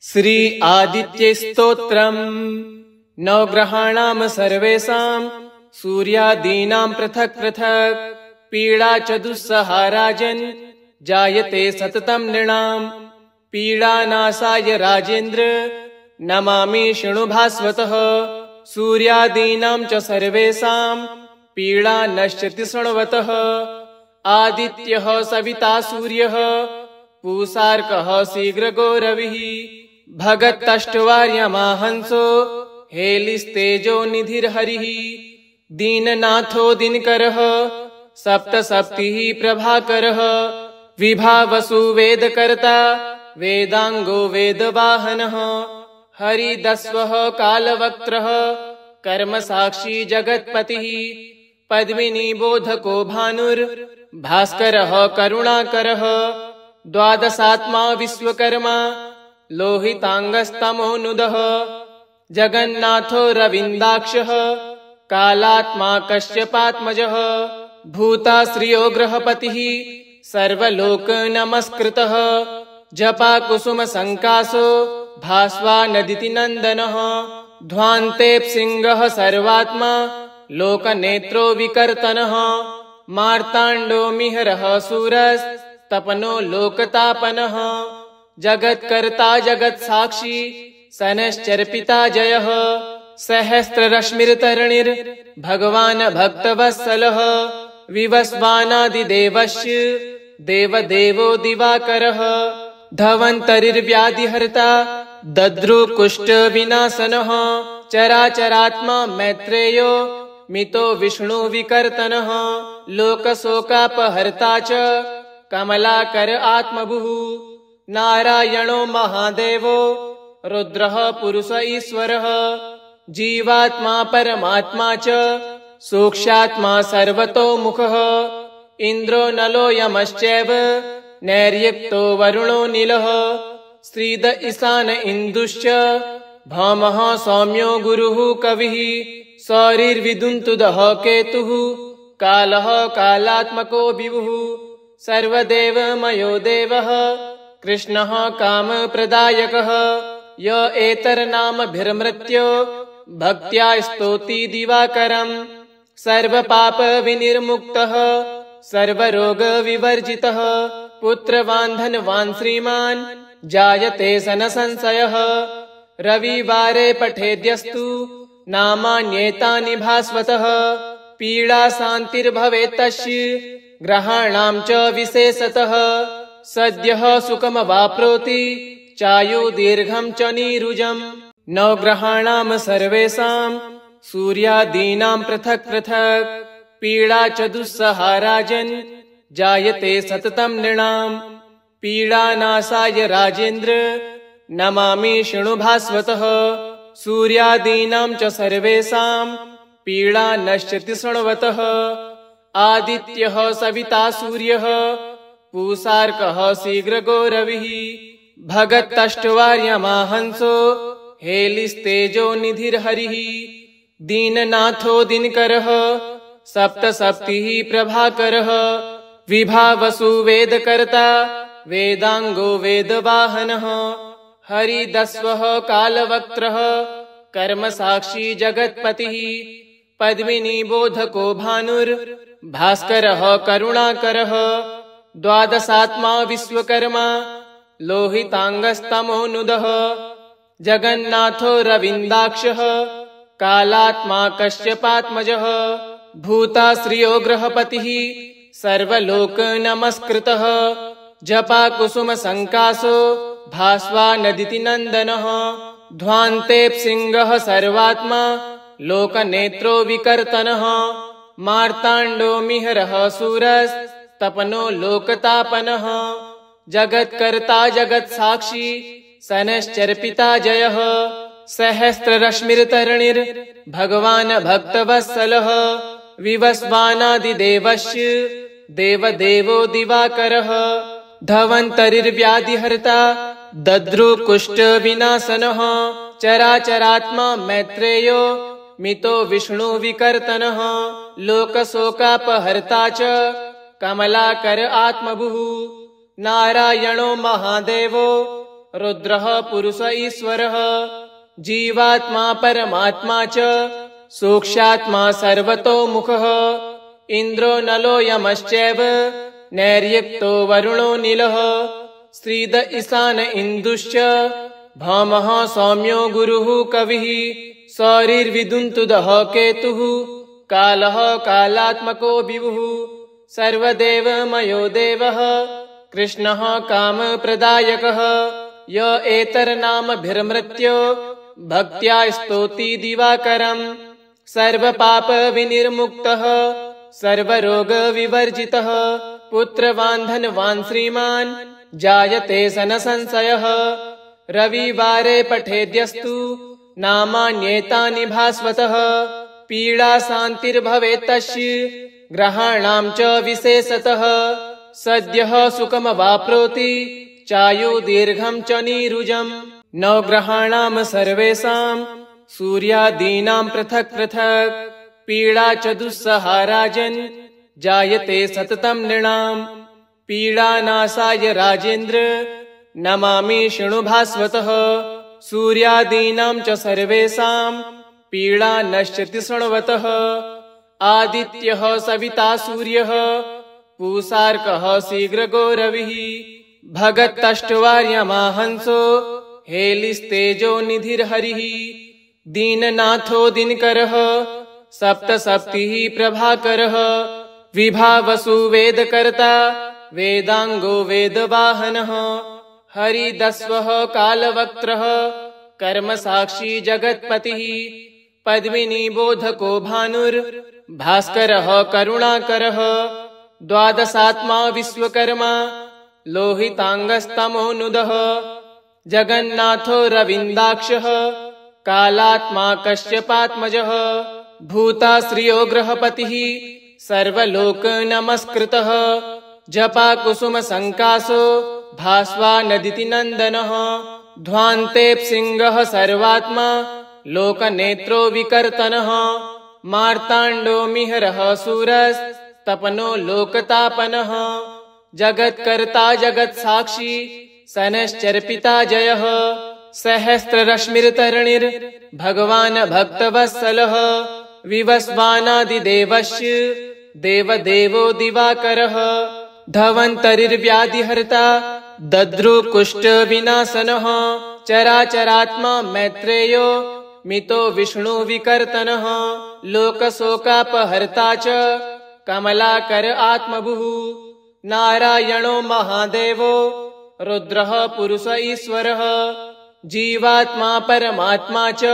श्री आदित्य स्तोत्रम्। नवग्रहाणां सर्वेषां सूर्यादीनां पृथक् पृथक् पीडा च दुस्सहा राजन् जायते सततं नृणाम्। पीडानाशाय राजेन्द्र नमामि शृणु भास्वतः। सूर्यादीनां च सर्वेषां पीडा नश्यति शृण्वतः। आदित्यः सविता सूर्यः पूषार्कः शीघ्रगो रविः। भगतष्टवार्यमाहंसो हेलिस्तेजो निधिर्हरिः। दीननाथो दिनकरः सप्तसप्तिः प्रभाकरः। विभावसु वेदकर्ता वेदांगो वेदवाहनः। हरिदस्वः कालवक्त्रः कर्मसाक्षी जगत्पतिः। पद्मिनीबोधको भानुर्भास्करः करुणाकरः। द्वादशात्मा विश्वकर्मा लोहितांगस्तमोनुदः। जगन्नाथो रविन्दाक्षः कालात्मा कश्यपात्मजः। भूताश्रियो ग्रहपतिः सर्वलोकनमस्कृतः। जपाकुसुमसङ्कासो भास्वानदिति नन्दनः। ध्वान्तेप्सिंहः सर्वात्मा लोकनेत्रो विकर्तनः। मार्ताण्डो मिहरः सूरस्तपनो लोकतापनः। जगत्कर्ता जगत्साक्षी सनश्चर्पिता जयः। सहस्ररश्मिर्तरणिर्भगवान् भक्तवत्सलः। विवस्वानादिदेवस्य देवदेवो दिवाकरः। धवन्तरिर्व्याधिहर्ता दद्रुकुष्ठविनाशनः। चराचरात्मा मैत्रेयो मितो विष्णुविकर्तनः। लोकशोकापहर्ता च कमलाकर आत्मभुः। नारायणो महादेवो रुद्रः पुरुष ईश्वरः। जीवात्मा परमात्मा च सूक्ष्मात्मा सर्वतोमुखः। इन्द्रो नलो यमश्चैव नैर्युक्तो वरुणो नीलः। श्रीद ईशान इन्दुश्च भौमः सौम्यो गुरुः कविः। सौरिर्विदुन्तुदः केतुः कालः कालात्मको विभुः। सर्वदेवमयो देवः कृष्णः कामप्रदायकः। य एतर्नामभिर्मृत्यो भक्त्या स्तौति दिवाकरम्। सर्वपापविनिर्मुक्तः सर्वरोगविवर्जितः। पुत्रवान्धनवान् श्रीमान् जायते सन संशयः। रविवारे पठेद्यस्तु नामान्येतानि भास्वतः। पीडा शान्तिर्भवेत् तस्य ग्रहाणां च विशेषतः। सद्यः सुखमवाप्नोति चायु दीर्घं च नीरुजम्। नवग्रहाणां सर्वेषां सूर्यादीनां पृथक् पृथक् पीडा च दुस्सहा राजन् जायते सततं नृणाम्। पीडानाशाय राजेन्द्र नमामि शृणु भास्वतः। सूर्यादीनां च सर्वेषां पीडा नश्यति शृण्वतः। आदित्यः सविता सूर्यः पूषार्कः शीघ्रगो रविः। भगतष्टवार्यमाहंसो हेलिस्तेजो निधिर्हरिः। दीननाथो दिनकरः सप्तसप्तिः प्रभाकरः। विभावसु वेदकर्ता वेदांगो वेदवाहनः। हरिदस्वः कालवक्त्रः कर्मसाक्षी जगत्पतिः। पद्मिनीबोधको भानुर्भास्करः करुणाकरः। द्वादशात्मा विश्वकर्मा लोहितांगस्तमोनुदः। जगन्नाथो रविन्दाक्षः कालात्मा कश्यपात्मजः। भूताश्रियो ग्रहपतिः सर्वलोकनमस्कृतः। जपाकुसुमसङ्कासो भास्वानदिति नन्दनः। ध्वान्तेप्सिंहः सर्वात्मा लोकनेत्रो विकर्तनः। मार्ताण्डो मिहरः सूरस्तपनो लोकतापनः। जगत्कर्ता जगत्साक्षी सनश्चर्पिता जयः। सहस्ररश्मिर्तरणिर्भगवान् भक्तवत्सलः। विवस्वानादिदेवस्य देवदेवो दिवाकरः। धवन्तरिर्व्याधिहर्ता दद्रुकुष्ठविनाशनः। चराचरात्मा मैत्रेयो मितो विष्णुविकर्तनः। लोकशोकापहर्ता च कमलाकर आत्मभुः। नारायणो महादेवो रुद्रः पुरुष ईश्वरः जीवात्मा परमात्मा च सूक्ष्मात्मा सर्वतोमुखः इन्द्रो नलो यमश्चैव नैर्यक्तो वरुणो नीलः श्रीद ईशान इन्दुश्च भौमः सौम्यो गुरुः कविः सौरिर्विदुन्तुदः केतुः कालः कालात्मको विभुः सर्वदेवमयो देवः कृष्णः कामप्रदायकः य एतर्नामभिर्मृत्यो भक्त्या स्तौति दिवाकरम् सर्वपापविनिर्मुक्तः सर्वरोगविवर्जितः पुत्रवान् श्रीमान् जायते सन संशयः रविवारे पठेद्यस्तु नामान्येतानि भास्वतः पीडा शान्तिर्भवेत् तस्य ग्रहाणां च विशेषतः सद्यः सुखमवाप्नोति चायु दीर्घं च नीरुजम् नवग्रहाणां सर्वेषां सूर्यादीनां पृथक् पृथक् पीडा च दुस्सहा राजन् जायते सततं नृणाम् पीडानाशाय राजेन्द्र नमामि शृणु भास्वतः सूर्यादीनां च सर्वेषां पीडा नश्यति शृण्वतः आदित्यः सविता सूर्यः पूषार्कः शीघ्रगो रविः भगत्तष्टवार्यमाहंसो हेलिस्तेजो निधिर्हरिः दीननाथो दिनकरः सप्तसप्तिः प्रभाकरः विभावसु वेदकर्ता वेदांगो वेदवाहनः हरिदस्वः कालवक्त्रः कर्मसाक्षी जगत्पतिः पद्मिनी बोधको भानुर्भास्करः करुणाकरः द्वादशात्मा विश्वकर्मा लोहितांगस्तमोनुदः जगन्नाथो रविन्दाक्षः कालात्मा कश्यपात्मजः भूताश्रियो ग्रहपतिः सर्वलोक नमस्कृतः जपा कुसुम संकासो भास्वानदिति नन्दनः ध्वान्तेप्सिंहः सर्वात्मा लोकनेत्रो विकर्तनः मार्ताण्डो मिहरः सूरस्तपनो लोकतापनः जगत्कर्ता जगत्साक्षी सनश्चर्पिता जयः सहस्ररश्मिर्तरणिर्भगवान् भक्तवत्सलः विवस्वानादिदेवस्य देवदेवो दिवाकरः धवन्तरिर्व्याधिहर्ता दद्रुकुष्ठविनाशनः चराचरात्मा मैत्रेयो मितो विष्णुविकर्तनः लोकशोकापहर्ता च कमलाकर आत्मभुः नारायणो महादेवो रुद्रः पुरुष ईश्वरः जीवात्मा परमात्मा च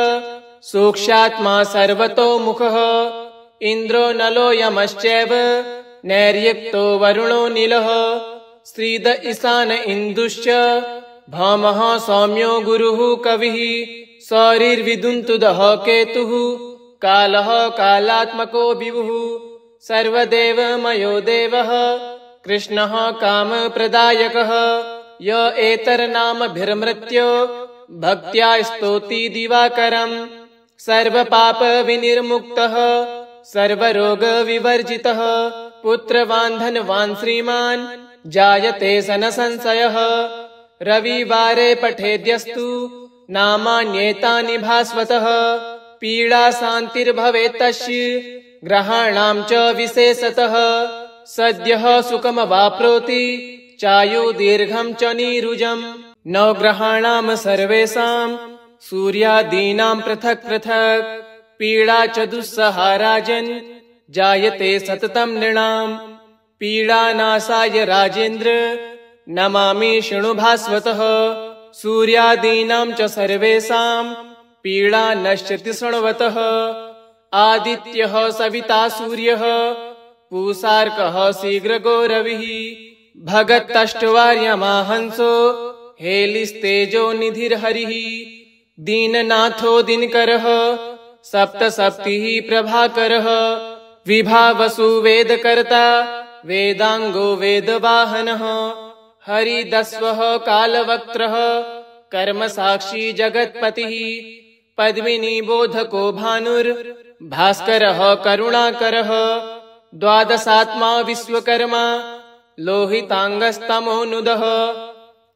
सूक्ष्मात्मा सर्वतोमुखः इन्द्रो नलो यमश्चैव नैर्यक्तो वरुणो नीलः श्रीद ईशान इन्दुश्च भौमः सौम्यो गुरुः कविः सौरिर्विदुन्तुदः केतुः कालः कालात्मको विभुः सर्वदेवमयो देवः कृष्णः कामप्रदायकः य एतर्नामभिर्मृत्यो भक्त्या स्तौति दिवाकरम् सर्वपापविनिर्मुक्तः सर्वरोगविवर्जितः पुत्रवान् श्रीमान् जायते सन संशयः रविवारे पठेद्यस्तु नामान्येतानि भास्वतः पीडा शान्तिर्भवेत् तस्य ग्रहाणां च विशेषतः सद्यः सुखमवाप्नोति चायु दीर्घं च नीरुजम् नवग्रहाणां सर्वेषां सूर्यादीनां पृथक् पृथक् पीडा च दुस्सहा राजन् जायते सततं नृणाम् पीडानाशाय राजेन्द्र नमामि शृणु भास्वतः सूर्यादीनां च सर्वेषां पीडा नश्यति शृण्वतः आदित्यः सविता सूर्यः पूषार्कः शीघ्रगो रविः भगत्तष्टवार्यमाहंसो हेलिस्तेजो निधिर्हरिः दीननाथो दिनकरः सप्तसप्तिः प्रभाकरः विभावसु वेदकर्ता वेदांगो वेदवाहनः हरिदस्वः कालवक्त्रः कर्मसाक्षी जगत्पतिः पद्मिनी बोधको भानुर्भास्करः करुणाकरः द्वादशात्मा विश्वकर्मा लोहितांगस्तमोनुदः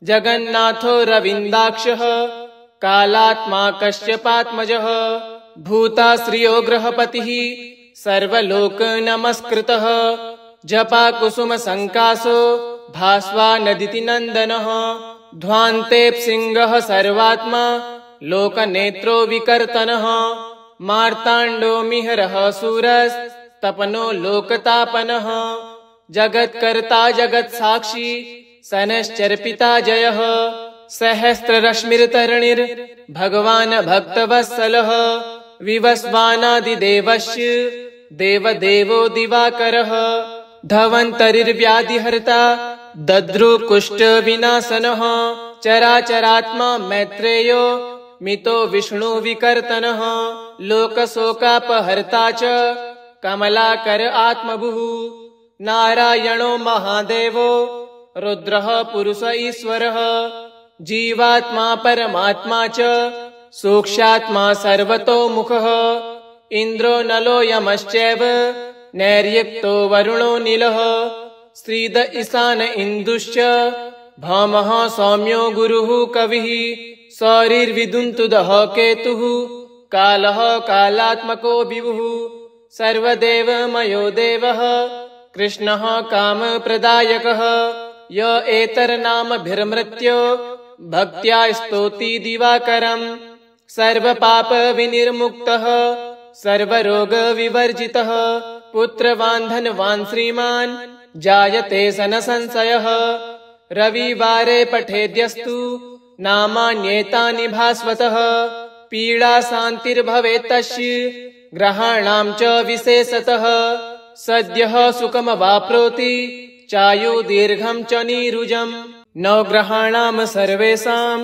जगन्नाथो रविन्दाक्षः कालात्मा कश्यपात्मजः भूताश्रियो ग्रहपतिः सर्वलोक नमस्कृतः जपाकुसुमसङ्कासो भास्वानदिति नन्दनः ध्वान्तेऽप्सिंहः सर्वात्मा लोकनेत्रो विकर्तनः मार्ताण्डो मिहरः सूरस्तपनो लोकतापनः जगत्कर्ता जगत्साक्षी सनश्चर्पिता जयः सहस्ररश्मिर्तरणिर्भगवान् भक्तवत्सलः विवस्वानादिदेवश्च देवदेवो दिवाकरः धवन्तरिर्व्याधिहर्ता दद्रुकुष्ठविनाशनः चराचरात्मा मैत्रेयो मितो विष्णुविकर्तनः लोकशोकापहर्ता च कमलाकर आत्मभुः नारायणो महादेवो रुद्रः पुरुष ईश्वरः जीवात्मा परमात्मा च सूक्ष्मात्मा सर्वतोमुखः इन्द्रो नलो यमश्चैव नैर्युक्तो वरुणो नीलः श्रीद ईशान इन्दुश्च भौमः सौम्यो गुरुः कविः सौरिर्विदुन्तुदः केतुः कालः कालात्मको विभुः सर्वदेवमयो देवः कृष्णः कामप्रदायकः य एतर्नामभिर्मृत्यो भक्त्या स्तौति दिवाकरम् सर्वपापविनिर्मुक्तः सर्वरोगविवर्जितः पुत्रवान् श्रीमान् जायते सनसंशयः रविवारे पठेद्यस्तु नामान्येतानि भास्वतः पीडा शान्तिर्भवेत्तस्य ग्रहाणां च विशेषतः सद्यः सुखमवाप्नोति चायुर्दीर्घं च नीरुजम् नवग्रहाणां सर्वेषां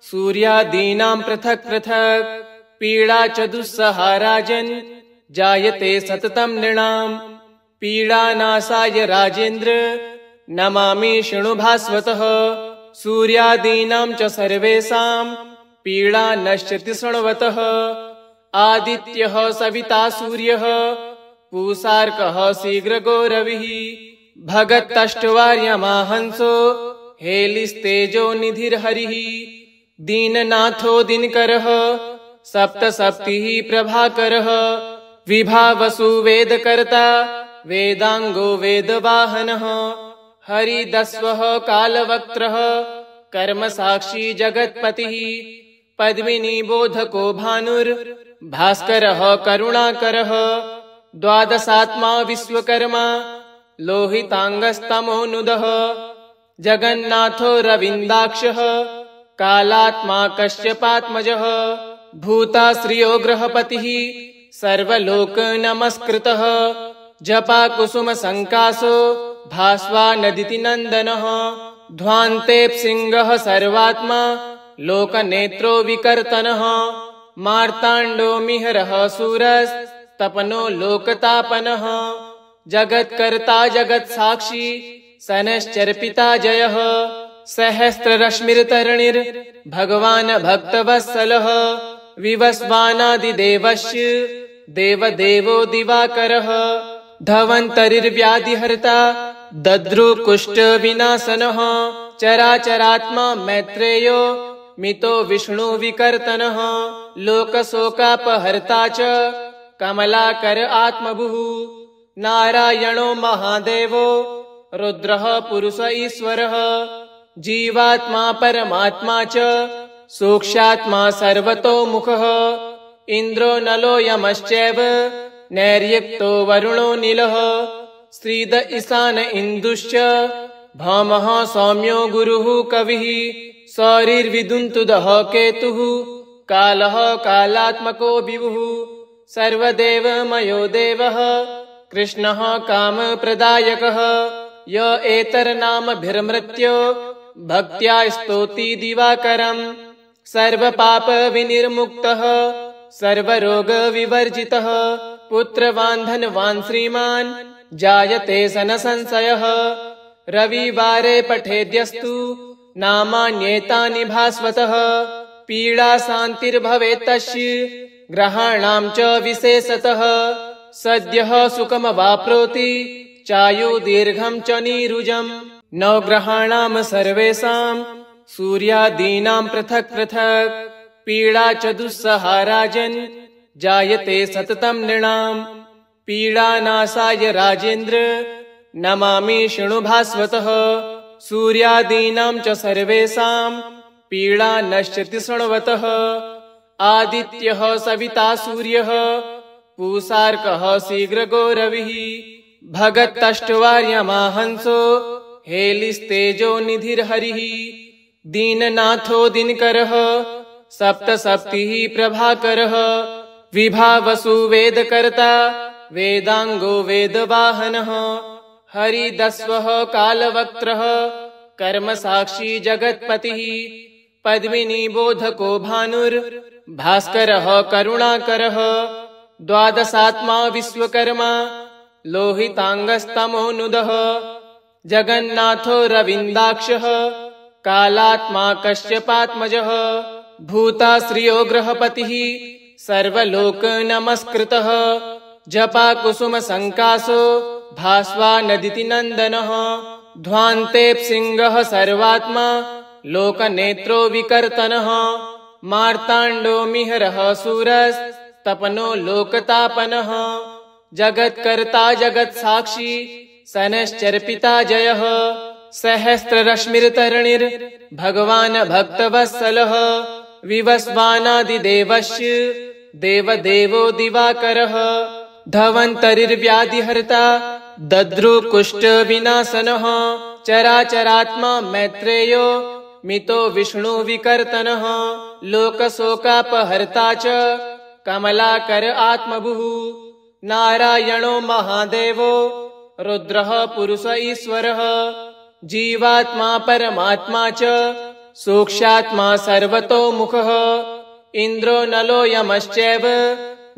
सूर्यादीनां पृथक् पृथक् पीडा च दुस्सहा राजन् जायते सततं नृणाम् पीडानाशाय राजेन्द्र नमामि शृणु भास्वतः सूर्यादीनां च सर्वेषां पीडा नश्यति शृण्वतः आदित्यः सविता सूर्यः पूषार्कः शीघ्रगो रविः भगत्तष्टवार्यमाहंसो हेलिस्तेजो निधिर्हरिः दीननाथो दिनकरः सप्तसप्तिः प्रभाकरः विभावसु वेदकर्ता वेदांगो वेदवाहनः हरिदस्वः कालवक्त्रः कर्मसाक्षी जगत्पतिः पद्मिनी बोधको भानुर्भास्करः करुणाकरः द्वादशात्मा विश्वकर्मा लोहितांगस्तमोनुदः जगन्नाथो रविन्दाक्षः कालात्मा कश्यपात्मजः भूताश्रियो ग्रहपतिः सर्वलोक नमस्कृतः जपाकुसुमसङ्कासो भास्वानदिति नन्दनः ध्वान्तेऽप्सिंहः सर्वात्मा लोकनेत्रो विकर्तनः मार्ताण्डो मिहरः सूरस्तपनो लोकतापनः जगत्कर्ता जगत्साक्षी सनश्चर्पिता जयः सहस्ररश्मिर्तरणिर्भगवान् भक्तवत्सलः विवस्वानादिदेवश्च देवदेवो दिवाकरः धवन्तरिर्व्याधिहर्ता दद्रुकुष्ठविनाशनः चराचरात्मा मैत्रेयो मितो विष्णुविकर्तनः लोकशोकापहर्ता च कमलाकर आत्मभुः नारायणो महादेवो रुद्रः पुरुष ईश्वरः जीवात्मा परमात्मा च सूक्ष्मात्मा सर्वतोमुखः इन्द्रो नलो यमश्चैव नैर्युक्तो वरुणो नीलः श्रीद ईशान इन्दुश्च भौमः सौम्यो गुरुः कविः सौरिर्विदुन्तुदः केतुः कालः कालात्मको विभुः सर्वदेवमयो देवः कृष्णः कामप्रदायकः य एतर्नामभिर्मृत्यो भक्त्या स्तौति दिवाकरम् सर्वपापविनिर्मुक्तः सर्वरोगविवर्जितः पुत्रवान् श्रीमान् जायते सनसंशयः रविवारे पठेद्यस्तु नामान्येतानि भास्वतः पीडा शान्तिर्भवेत्तस्य ग्रहाणां च विशेषतः सद्यः सुखमवाप्नोति चायुर्दीर्घं च नीरुजम् नवग्रहाणां सर्वेषां सूर्यादीनां पृथक् पृथक् पीडा च दुस्सहा राजन् जायते सततं नृणाम् पीडानाशाय राजेन्द्र नमामि शृणु भास्वतः सूर्यादीनां च सर्वेषां पीडा नश्यति शृण्वतः आदित्यः सविता सूर्यः पूषार्कः शीघ्रगो रविः भगत्तष्ट्वार्यमाहंसो हेलिस्तेजो निधिर्हरिः दीननाथो दिनकरः सप्तसप्तिः प्रभाकरः विभावसु वेदकर्ता वेदांगो वेदवाहनः हरिदस्वः कालवक्त्रः कर्मसाक्षी जगत्पतिः पद्मिनी बोधको भानुर्भास्करः करुणाकरः द्वादशात्मा विश्वकर्मा लोहितांगस्तमोनुदः जगन्नाथो रविन्दाक्षः कालात्मा कश्यपात्मजः भूताश्रियो ग्रहपतिः सर्वलोक नमस्कृतः जपाकुसुम संकासो भास्वानदिति नन्दनः ध्वान्तेप्सिंहः सर्वात्मा लोकनेत्रो विकर्तनः मार्ताण्डो मिहरः सूरस्तपनो लोकतापनः जगत्कर्ता जगत्साक्षी सनश्चर्पिता जयः सहस्ररश्मिर्तरणिर् भगवान् भक्तवत्सलः विवस्वानादिदेवस्य देवदेवो दिवाकरः धवन्तरिर्व्याधिहर्ता दद्रुकुष्ठविनाशनः चराचरात्मा मैत्रेयो मितो विष्णुविकर्तनः लोकशोकापहर्ता च कमलाकर आत्मभुः नारायणो महादेवो रुद्रः पुरुष ईश्वरः जीवात्मा परमात्मा च सूक्ष्मात्मा सर्वतोमुखः इन्द्रो नलो यमश्चैव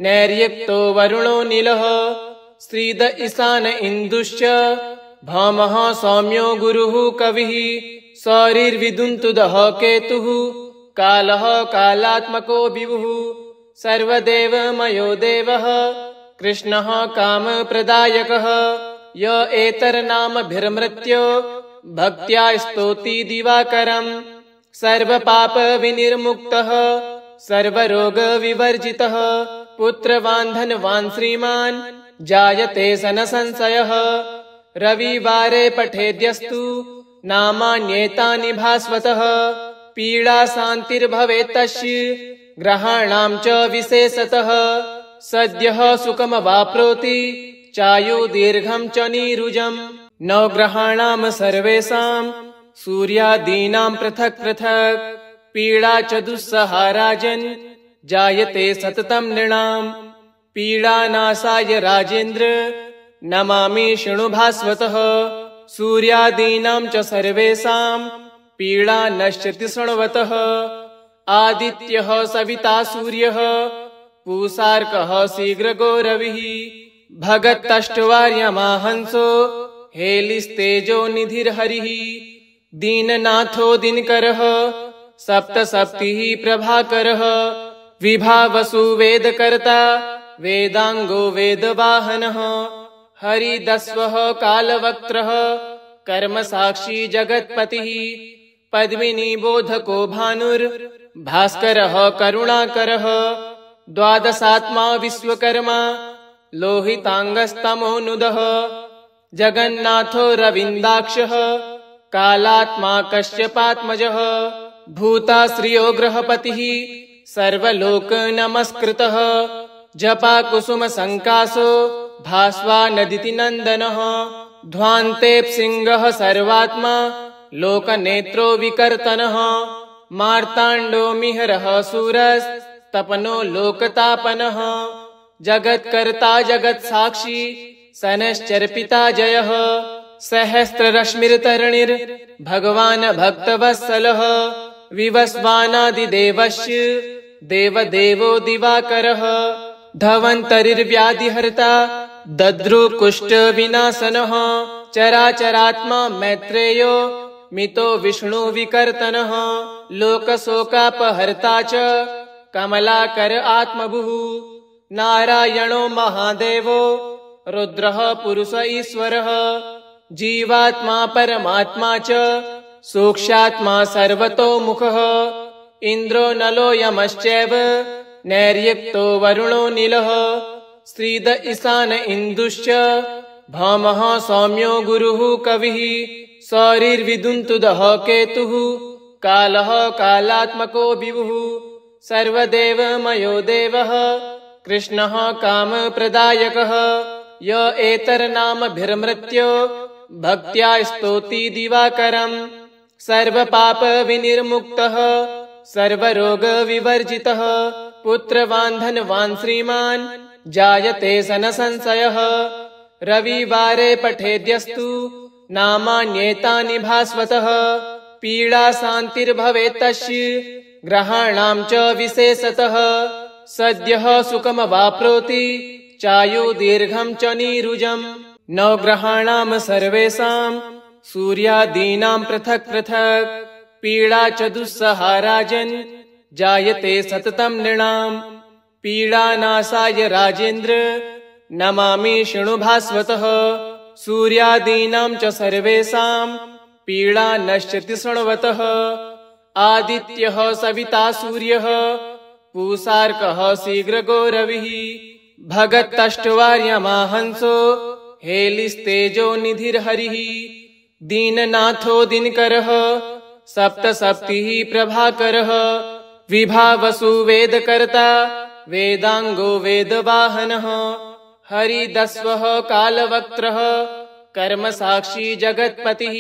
नैर्युक्तो वरुणो नीलः श्रीद ईशान इन्दुश्च भौमः सौम्यो गुरुः कविः सौरिर्विदुन्तुदः केतुः कालः कालात्मको विभुः सर्वदेवमयो देवः कृष्णः कामप्रदायकः य एतर्नामभिर्मृत्यो भक्त्या स्तौति दिवाकरम् सर्वपापविनिर्मुक्तः सर्वरोगविवर्जितः पुत्रवान् धनवान् श्रीमान् जायते सन संशयः रविवारे पठेद्यस्तु नामान्येतानि भास्वतः पीडा शान्तिर्भवेत् तस्य ग्रहाणां च विशेषतः सद्यः सुखमवाप्नोति चायु दीर्घं च नीरुजम् नवग्रहाणां सर्वेषां सूर्यादीनां पृथक् पृथक् पीडा च दुस्सहा राजन् जायते सततं नृणाम् पीडानाशाय राजेन्द्र नमामि शृणु भास्वतः सूर्यादीनां च सर्वेषां पीडा नश्यति शृण्वतः आदित्यः सविता सूर्यः पूषार्कः शीघ्रगो रविः भगत्तष्ट्वार्यमाहंसो हेलिस्तेजो निधिर्हरिः दीननाथो दिनकरः सप्तसप्तिः प्रभाकरः विभावसु वेदकर्ता वेदांगो वेदवाहनः हरिदस्वः कालवक्त्रः कर्मसाक्षी जगत्पतिः पद्मिनी बोधको भानुर्भास्करः करुणाकरः द्वादशात्मा विश्वकर्मा लोहितांगस्तमोनुदः जगन्नाथो रविन्दाक्षः कालात्मा कश्यपात्मजः भूताश्रियो ग्रहपतिः सर्वलोक नमस्कृतः जपाकुसुम संकासो भास्वानदिति नन्दनः ध्वान्तेप्सिंहः सर्वात्मा लोकनेत्रो विकर्तनः मार्ताण्डो मिहरः सूरस्तपनो लोकतापनः जगत्कर्ता जगत्साक्षी सनश्चर्पिता जयः सहस्ररश्मिर्तरणिर् भगवान् भक्तवत्सलः विवस्वानादिदेवस्य देवदेवो दिवाकरः धवन्तरिर्व्याधिहर्ता दद्रुकुष्ठविनाशनः चराचरात्मा मैत्रेयो मितो विष्णुविकर्तनः लोकशोकापहर्ता च कमलाकर आत्मभुः नारायणो महादेवो रुद्रः पुरुष ईश्वरः जीवात्मा परमात्मा च सूक्ष्मात्मा सर्वतोमुखः इन्द्रो नलो यमश्चैव नैर्यक्तो वरुणो नीलः श्रीद ईशान इन्दुश्च भौमः सौम्यो गुरुः कविः सौरिर्विदुन्तुदः केतुः कालः कालात्मको विभुः सर्वदेवमयो देवः कृष्णः कामप्रदायकः य एतर्नामभिर्मृत्यो भक्त्या स्तोति दिवाकरम् सर्वपापविनिर्मुक्तः सर्वरोगविवर्जितः पुत्रवान् श्रीमान् जायते सन संशयः रविवारे पठेद्यस्तु नामान्येतानि भास्वतः पीडा शान्तिर्भवेत् तस्य ग्रहाणां च विशेषतः सद्यः सुखमवाप्नोति चायु दीर्घं च नीरुजम् नवग्रहाणां सर्वेषां सूर्यादीनां पृथक् पृथक् पीडा च दुस्सहा राजन् जायते सततं नृणाम् पीडानाशाय राजेन्द्र नमामि शृणु भास्वतः सूर्यादीनां च सर्वेषां पीडा नश्यति शृण्वतः आदित्यः सविता सूर्यः पूषार्कः शीघ्रगो रविः भगत्तष्टवार्यमाहंसो हेलिस्तेजो निधिर्हरिः दीननाथो दिनकरः सप्तसप्तिः प्रभाकरः विभावसु वेदकर्ता वेदांगो वेदवाहनः हरिदस्वः कालवक्त्रः कर्मसाक्षी जगत्पतिः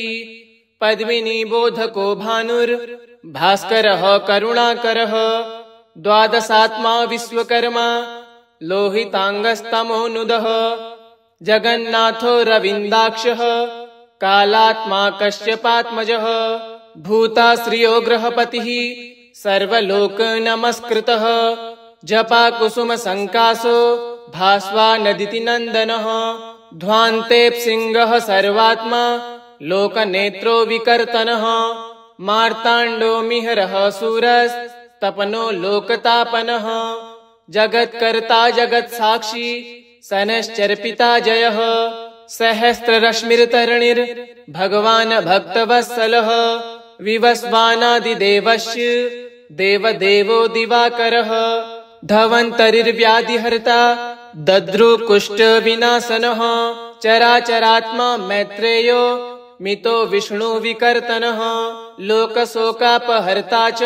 पद्मिनी बोधको भानुर्भास्करः करुणाकरः द्वादशात्मा विश्वकर्मा लोहितांगस्तमोनुदः जगन्नाथो रविन्दाक्षः कालात्मा कश्यपात्मजः भूताश्रियो ग्रहपतिः सर्वलोक नमस्कृतः जपा कुसुम संकासो भास्वा नदिति नंदनः ध्वान्तेप्सिंगः सर्वात्मा लोकनेत्रो विकर्तनः मार्ताण्डो मिहरः सूरस्तपनो लोकतापनः जगत्कर्ता जगत्साक्षी सनश्चर्पिता जयः सहस्ररश्मिर्तरणिर्भगवान् भक्तवत्सलः विवस्वानादिदेवस्य देवदेवो दिवाकरः धवन्तरिर्व्याधिहर्ता दद्रुकुष्ठविनाशनः चराचरात्मा मैत्रेयो मितो विष्णुविकर्तनः लोकशोकापहर्ता च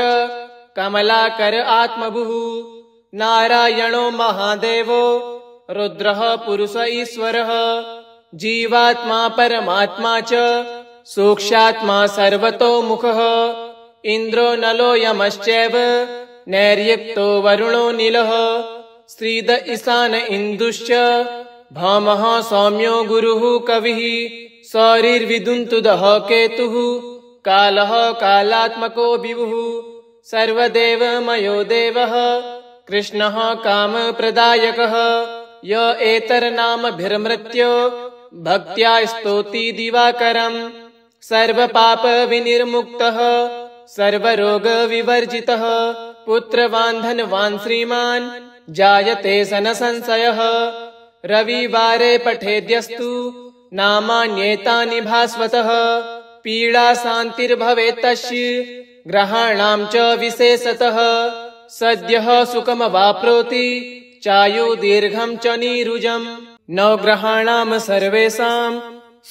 कमलाकर आत्मभुः नारायणो महादेवो रुद्रः पुरुष ईश्वरः जीवात्मा परमात्मा च सूक्ष्मात्मा सर्वतोमुखः इन्द्रो नलो यमश्चैव नैर्यक्तो वरुणो नीलः श्रीद ईशान इन्दुश्च भौमः सौम्यो गुरुः कविः सौरिर्विदुन्तुदः केतुः कालः कालात्मको विभुः सर्वदेवमयो देवः कृष्णः कामप्रदायकः य एतर्नामभिर्मृत्यो भक्त्या स्तोति दिवाकरम् सर्वपापविनिर्मुक्तः सर्वरोगविवर्जितः पुत्रवान् श्रीमान् जायते सन संशयः रविवारे पठेद्यस्तु नामान्येतानि भास्वतः पीडा शान्तिर्भवेत् तस्य ग्रहाणां च विशेषतः सद्यः सुखमवाप्नोति चायु दीर्घं च नीरुजम् नवग्रहाणां सर्वेषां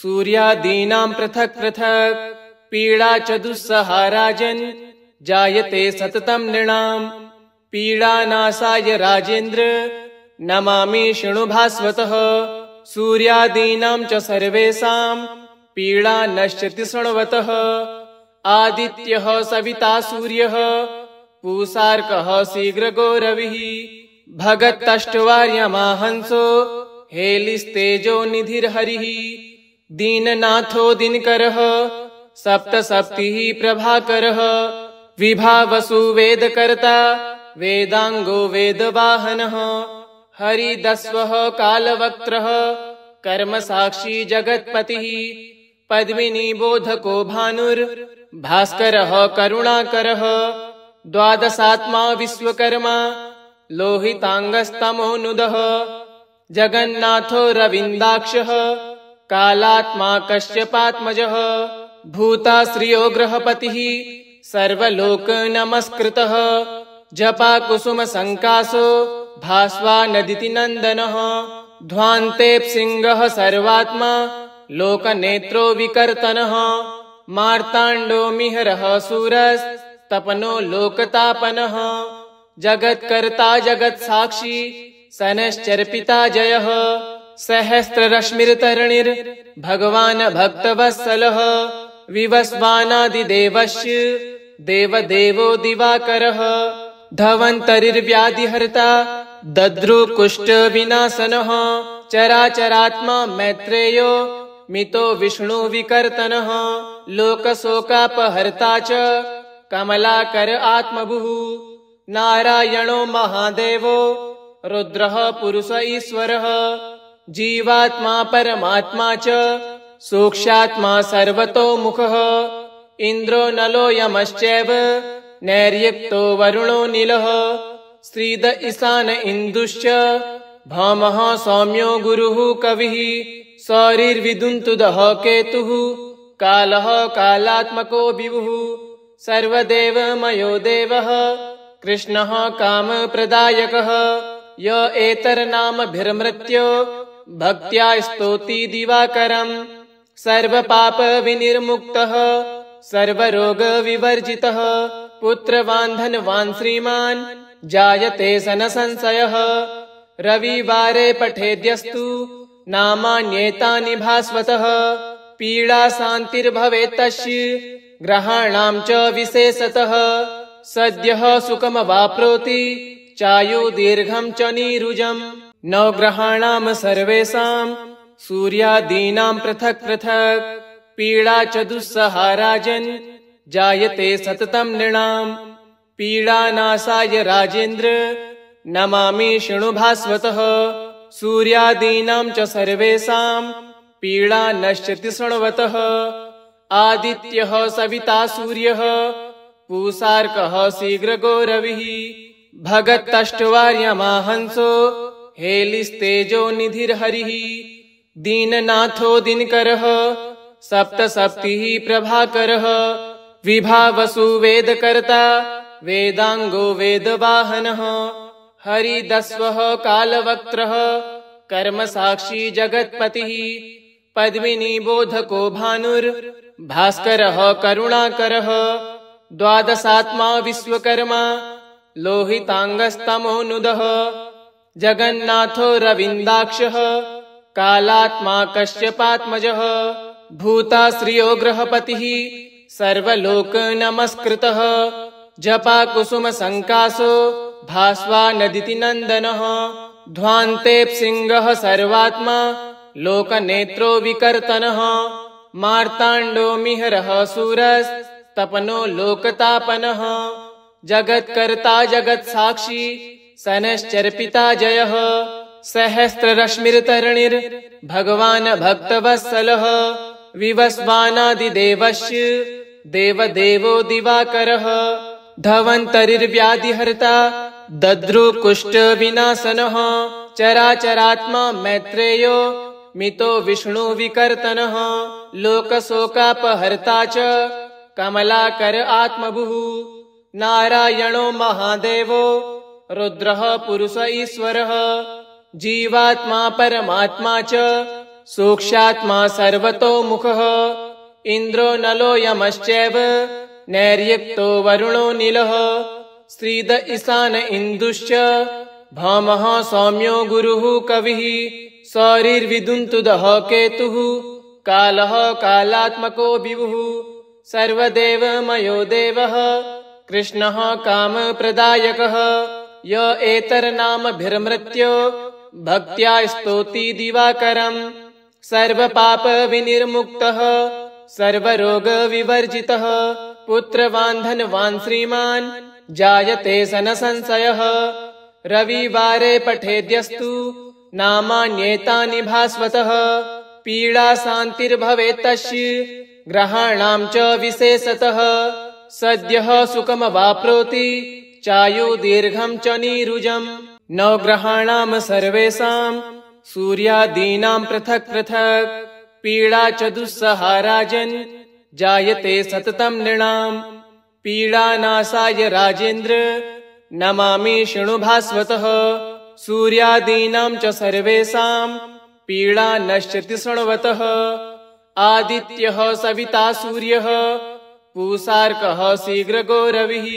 सूर्यादीनां पृथक् पृथक् पीडा च दुस्सहा राजन् जायते सततं नृणाम् पीडानाशाय राजेन्द्र नमामि शृणु भास्वतः सूर्यादीनां च सर्वेषां पीडा नश्यति शृण्वतः आदित्यः सविता सूर्यः पूषार्कः शीघ्रगो रविः भगत्तष्टवार्यमाहंसो हेलिस्तेजो निधिर्हरिः दीननाथो दिनकरः सप्तसप्तिः प्रभाकरः विभावसु वेदकर्ता वेदांगो वेदवाहनः हरिदस्वः कालवक्त्रः कर्मसाक्षी जगत्पतिः पद्मिनी बोधको भानुर्भास्करः करुणाकरः द्वादशात्मा विश्वकर्मा लोहितांगस्तमोनुदः जगन्नाथो रविन्दाक्षः कालात्मा कश्यपात्मजः भूताश्रियो ग्रहपतिः सर्वलोक नमस्कृतः जपा कुसुम संकासो भास्वा नदिति नंदनः ध्वान्तेप्सिंगः सर्वात्मा लोकनेत्रो विकर्तनः मार्ताण्डो मिहरः सूरस्तपनो लोकतापनः जगत्कर्ता जगत्साक्षी सनश्चर्पिता जयः सहस्ररश्मिर्तरणिर् भगवान् भक्तवत्सलः विवस्वानादिदेवस्य देवदेवो दिवाकरः धवन्तरिर्व्याधिहर्ता दद्रुकुष्ठविनाशनः चराचरात्मा मैत्रेयो मितो विष्णुविकर्तनः लोकशोकापहर्ता च कमलाकर आत्मभुः नारायणो महादेवो रुद्रः पुरुष ईश्वरः जीवात्मा परमात्मा च सूक्ष्मात्मा सर्वतोमुखः इन्द्रो नलो यमश्चैव नैर्युक्तो वरुणो नीलः श्रीद ईशान इन्दुश्च भौमः सौम्यो गुरुः कविः सौरिर्विदुन्तुदः केतुः कालः कालात्मको विभुः सर्वदेवमयो देवः कृष्णः कामप्रदायकः य एतर्नामभिर्मृत्यो भक्त्या स्तौति दिवाकरम् सर्वपापविनिर्मुक्तः सर्वरोगविवर्जितः पुत्रवान् श्रीमान् जायते सन संशयः रविवारे पठेद्यस्तु नामान्येतानि भास्वतः पीडा शान्तिर्भवेत्तस्य ग्रहाणां च विशेषतः सद्यः सुखमवाप्नोति चायु दीर्घं च नीरुजम् नवग्रहाणां सर्वेषां सूर्यादीनां पृथक् पृथक् पीडा च दुस्सहा राजन् जायते सततं नृणाम् पीडानाशाय राजेन्द्र नमामि शृणु भास्वतः सूर्यादीनां च सर्वेषां पीडा नश्यति शृण्वतः आदित्यः सविता सूर्यः पूषार्कः शीघ्रगो रविः भगत्तष्टवार्यमाहंसो हेलिस्तेजो निधिर्हरिः दीननाथो दिनकरः सप्तसप्तिः प्रभाकरः विभावसु वेदकर्ता वेदांगो वेदवाहनः हरिदस्वः कालवक्त्रः कर्मसाक्षी जगत्पतिः पद्मिनी बोधको भानुर्भास्करः करुणाकरः द्वादशात्मा विश्वकर्मा लोहितांगस्तमोनुदः जगन्नाथो रविन्दाक्षः कालात्मा कश्यपात्मजः भूताश्रियो ग्रहपतिः सर्वलोक नमस्कृतः जपा कुसुम संकासो भास्वा नदिति नंदनः ध्वान्तेप्सिंगः सर्वात्मा लोकनेत्रो विकर्तनः मार्ताण्डो मिहरः सूरस्तपनो लोकतापनः जगत्कर्ता जगत्साक्षी सनश्चर्पिता जयः सहस्ररश्मिर्तरणिर् भगवान् भक्तवत्सलः विवस्वानादिदेवस्य देवदेवो दिवाकरः धवन्तरिर्व्याधिहर्ता दद्रुकुष्ठविनाशनः चराचरात्मा मैत्रेयो मितो विष्णुविकर्तनः लोकशोकापहर्ता च कमलाकर आत्मभुः नारायणो महादेवो रुद्रः पुरुष ईश्वरः जीवात्मा परमात्मा च सूक्ष्मात्मा सर्वतोमुखः इन्द्रो नलो यमश्चैव नैर्युक्तो वरुणो नीलः श्रीद ईशान इन्दुश्च भौमः सौम्यो गुरुः कविः सौरिर्विदुन्तुदः केतुः कालः कालात्मको विभुः सर्वदेवमयो देवः कृष्णः कामप्रदायकः य एतर्नामभिर्मृत्यो भक्त्या स्तौति दिवाकरम् सर्वपापविनिर्मुक्तः सर्वरोगविवर्जितः पुत्रवान् श्रीमान् जायते सन संशयः रविवारे पठेद्यस्तु नामान्येतानि भास्वतः पीडा शान्तिर्भवेत्तस्य ग्रहाणां च विशेषतः सद्यः सुखमवाप्नोति चायु दीर्घं च नीरुजम् नवग्रहाणां सर्वेषां सूर्यादीनां पृथक् पृथक् पीडा च दुस्सहा राजन् जायते सततं नृणाम् पीडानाशाय राजेन्द्र नमामि शृणु भास्वतः सूर्यादीनां च सर्वेषां पीडा नश्यति शृण्वतः आदित्यः सविता सूर्यः पूषार्कः शीघ्रगो रविः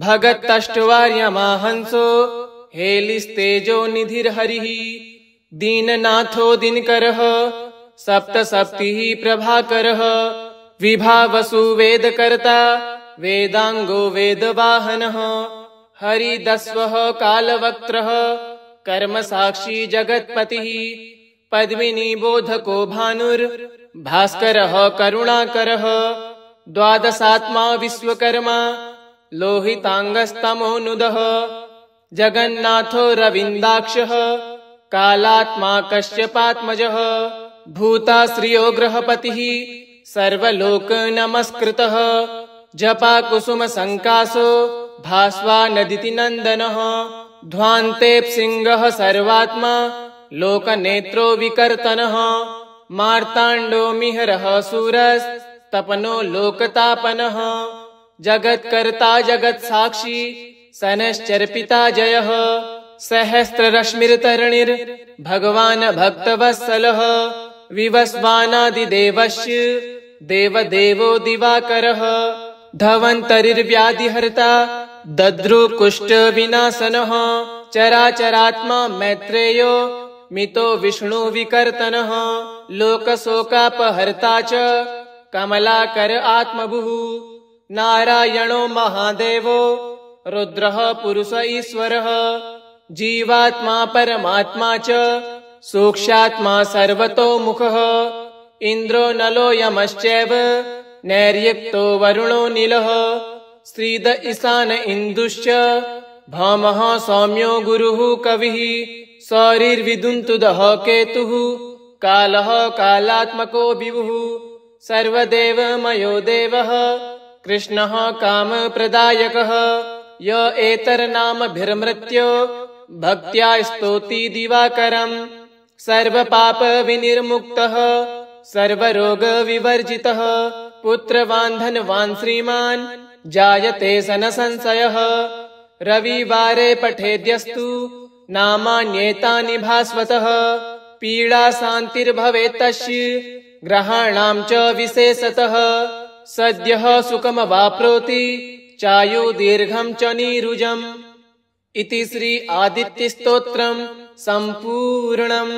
भगत्तष्टवार्यमाहंसो हेलिस्तेजो निधिर्हरिः दीननाथो दिनकरः सप्तसप्तिः प्रभाकरः विभावसु वेदकर्ता वेदांगो वेदवाहनः हरिदस्वः कालवक्त्रः कर्मसाक्षी जगत्पतिः पद्मिनी बोधको भानुर्भास्करः करुणाकरः द्वादशात्मा विश्वकर्मा लोहितांगस्तमोनुदः जगन्नाथो रविन्दाक्षः कालात्मा कश्यपात्मजः भूताश्रियो ग्रहपतिः सर्वलोक नमस्कृतः जपाकुसुमसङ्कासो भास्वानदिति नन्दनः ध्वान्तेप्सिंहः सर्वात्मा लोकनेत्रो विकर्तनः मार्ताण्डो मिहरः सूरस्तपनो लोकतापनः जगत्कर्ता जगत्साक्षी सनश्चर्पिता जयः सहस्ररश्मिर्तरणिर्भगवान् भक्तवत्सलः विवस्वानादिदेवस्य देवदेवो दिवाकरः धवन्तरिर्व्याधिहर्ता दद्रुकुष्ठविनाशनः चराचरात्मा मैत्रेयो मितो विष्णुविकर्तनः लोकशोकापहर्ता च कमलाकर आत्मभुः नारायणो महादेवो रुद्रः पुरुष ईश्वरः जीवात्मा परमात्मा च सूक्ष्मात्मा सर्वतोमुखः इन्द्रो नलो यमश्चैव नैर्युक्तो वरुणो नीलः श्रीद ईशान इन्दुश्च भौमः सौम्यो गुरुः कविः सौरिर्विदुन्तुदः केतुः कालः कालात्मको विभुः सर्वदेवमयो देवः कृष्णः कामप्रदायकः य एतर्नामभिर्मृत्यो भक्त्या स्तौति दिवाकरम् सर्वपापविनिर्मुक्तः सर्वरोगविवर्जितः पुत्रवान् धनवान् श्रीमान् जायते सनसंशयः रविवारे पठेद्यस्तु नामान्येतानि भास्वतः पीडा शान्तिर्भवेत् तस्य ग्रहाणां च विशेषतः सद्यः सुखमवाप्नोति चायु दीर्घं च नीरुजम् इति श्री आदित्यस्तोत्रम् सम्पूर्णम्।